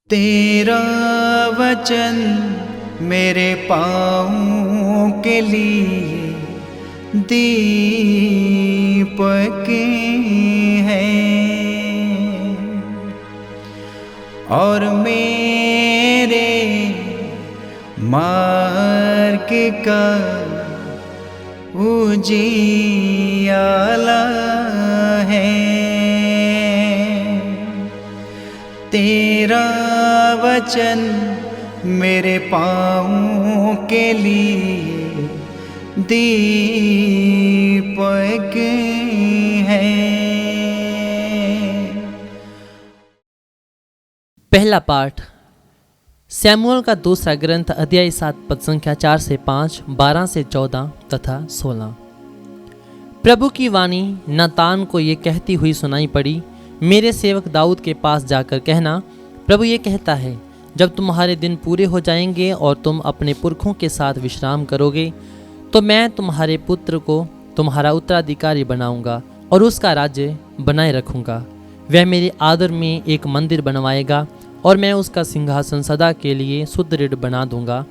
तेरा वचन मेरे पाँवों के लिए दीपक है और मेरे मार्ग का उजियाला है। तेरा वचन मेरे पाँवों के लिए दीपक है। पहला पाठ सैमुअल का दूसरा ग्रंथ अध्याय 7 पद संख्या 4 से 5, 12 से 14 तथा 16। प्रभु की वाणी नातान को ये कहती हुई सुनाई पड़ी, मेरे सेवक दाऊद के पास जाकर कहना, प्रभु ये कहता है, जब तुम्हारे दिन पूरे हो जाएंगे और तुम अपने पुरखों के साथ विश्राम करोगे, तो मैं तुम्हारे पुत्र को तुम्हारा उत्तराधिकारी बनाऊंगा और उसका राज्य बनाए रखूंगा। वह मेरे आदर में एक मंदिर बनवाएगा और मैं उसका सिंहासन सदा के लिए सुदृढ़ बना दूंगा।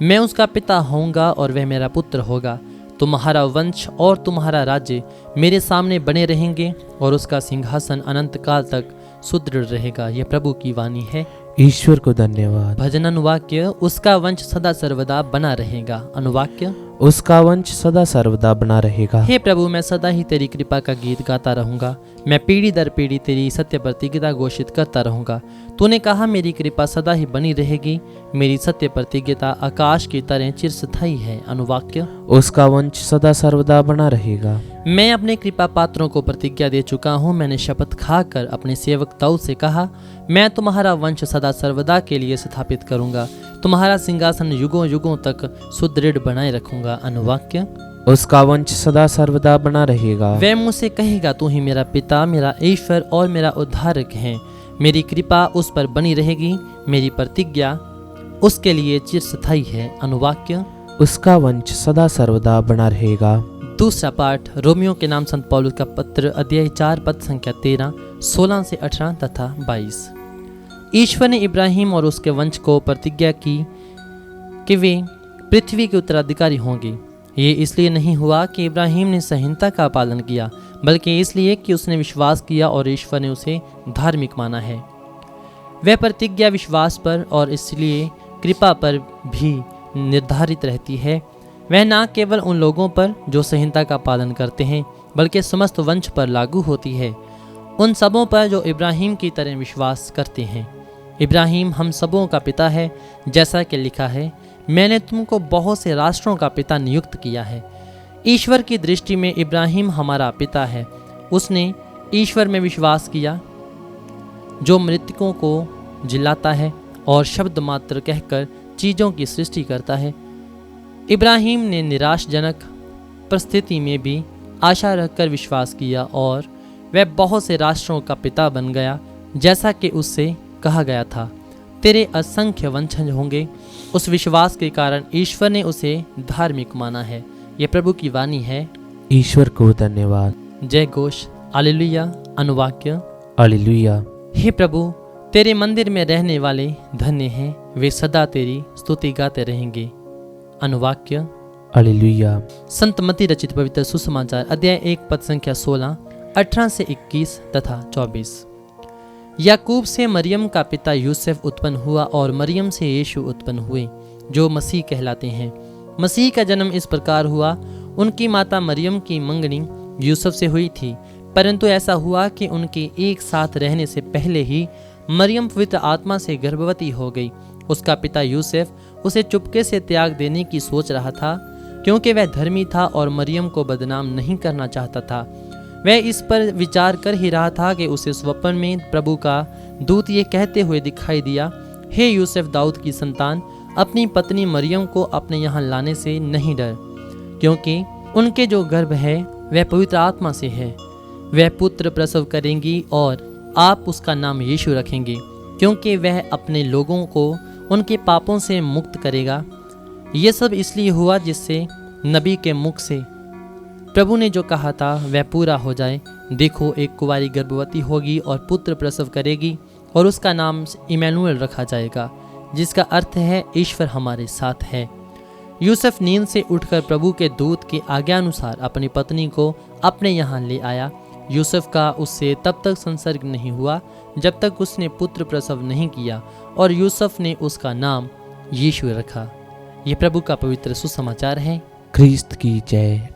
मैं उसका पिता होऊंगा और वह मेरा पुत्र होगा। तुम्हारा वंश और तुम्हारा राज्य मेरे सामने बने रहेंगे और उसका सिंहासन अनंत काल तक सुदृढ़ रहेगा। यह प्रभु की वाणी है। ईश्वर को धन्यवाद। भजन अनुवाक्य, उसका वंश सदा सर्वदा बना रहेगा। अनुवाक्य, उसका वंश सदा सर्वदा बना रहेगा। हे प्रभु, मैं सदा ही तेरी कृपा का गीत गाता रहूंगा। मैं पीढ़ी दर पीढ़ी तेरी सत्य प्रतिज्ञता घोषित करता रहूंगा। तूने कहा, मेरी कृपा सदा ही बनी रहेगी। मेरी सत्य प्रतिज्ञता आकाश की तरह चिरस्थायी है। अनुवाक्य, उसका वंश सदा सर्वदा बना रहेगा। मैं अपने कृपा पात्रों को प्रतिज्ञा दे चुका हूँ। मैंने शपथ खाकर अपने सेवक दाऊद से कहा, मैं तुम्हारा वंश सदा सर्वदा के लिए स्थापित करूंगा। तुम्हारा सिंहासन युगों युगों तक सुदृढ़ बनाए रखूंगा। अनुवाक्य, उसका वंश सदा सर्वदा बना रहेगा। वह मुझसे कहेगा, तू ही मेरा पिता, मेरा ईश्वर और मेरा उद्धारक है। मेरी कृपा उस पर बनी रहेगी। मेरी प्रतिज्ञा उसके लिए चिरस्थायी है। अनुवाक्य, उसका वंश सदा सर्वदा बना रहेगा। दूसरा पाठ रोमियो के नाम संत पौलुस का पत्र अध्याय 4 पद संख्या 13, 16 से 18 तथा 22। ईश्वर ने इब्राहिम और उसके वंश को प्रतिज्ञा की कि वे पृथ्वी के उत्तराधिकारी होंगे। ये इसलिए नहीं हुआ कि इब्राहिम ने संहिता का पालन किया, बल्कि इसलिए कि उसने विश्वास किया और ईश्वर ने उसे धार्मिक माना है। वह प्रतिज्ञा विश्वास पर और इसलिए कृपा पर भी निर्धारित रहती है। वह न केवल उन लोगों पर जो संहिता का पालन करते हैं, बल्कि समस्त वंश पर लागू होती है, उन सबों पर जो इब्राहिम की तरह विश्वास करते हैं। इब्राहिम हम सबों का पिता है, जैसा कि लिखा है, मैंने तुमको बहुत से राष्ट्रों का पिता नियुक्त किया है। ईश्वर की दृष्टि में इब्राहिम हमारा पिता है। उसने ईश्वर में विश्वास किया जो मृतकों को जिलाता है और शब्द मात्र कहकर चीज़ों की सृष्टि करता है। इब्राहिम ने निराशजनक परिस्थिति में भी आशा रखकर विश्वास किया और वह बहुत से राष्ट्रों का पिता बन गया, जैसा कि उससे कहा गया था, तेरे असंख्य वंशज होंगे। उस विश्वास के कारण ईश्वर ने उसे धार्मिक माना है। यह प्रभु की वाणी है। ईश्वर को धन्यवाद। जय घोष। हालेलुया। अनुवाक्य, हालेलुया। हे प्रभु, तेरे मंदिर में रहने वाले धन्य हैं, वे सदा तेरी स्तुति गाते रहेंगे। अनुवाक्य, हालेलुया। संत मत्ती रचित पवित्र सुसमाचार अध्याय 1 पद संख्या 16, 18 से 21 तथा 24। याकूब से मरियम का पिता यूसुफ उत्पन्न हुआ और मरियम से यीशु उत्पन्न हुए, जो मसीह कहलाते हैं। मसीह का जन्म इस प्रकार हुआ, उनकी माता मरियम की मंगनी यूसुफ से हुई थी, परंतु ऐसा हुआ कि उनके एक साथ रहने से पहले ही मरियम पवित्र आत्मा से गर्भवती हो गई। उसका पिता यूसुफ उसे चुपके से त्याग देने की सोच रहा था, क्योंकि वह धर्मी था और मरियम को बदनाम नहीं करना चाहता था। वह इस पर विचार कर ही रहा था कि उसे स्वप्न में प्रभु का दूत ये कहते हुए दिखाई दिया, हे यूसुफ दाऊद की संतान, अपनी पत्नी मरियम को अपने यहाँ लाने से नहीं डर, क्योंकि उनके जो गर्भ है वह पवित्र आत्मा से है। वह पुत्र प्रसव करेंगी और आप उसका नाम यीशु रखेंगे, क्योंकि वह अपने लोगों को उनके पापों से मुक्त करेगा। ये सब इसलिए हुआ जिससे नबी के मुख से प्रभु ने जो कहा था वह पूरा हो जाए। देखो, एक कुंवारी गर्भवती होगी और पुत्र प्रसव करेगी और उसका नाम इमैनुएल रखा जाएगा, जिसका अर्थ है ईश्वर हमारे साथ है। यूसुफ नींद से उठकर प्रभु के दूत की आज्ञानुसार अपनी पत्नी को अपने यहाँ ले आया। यूसुफ का उससे तब तक संसर्ग नहीं हुआ जब तक उसने पुत्र प्रसव नहीं किया, और यूसुफ ने उसका नाम यीशु रखा। ये प्रभु का पवित्र सुसमाचार है। ख्रीस्त की जय।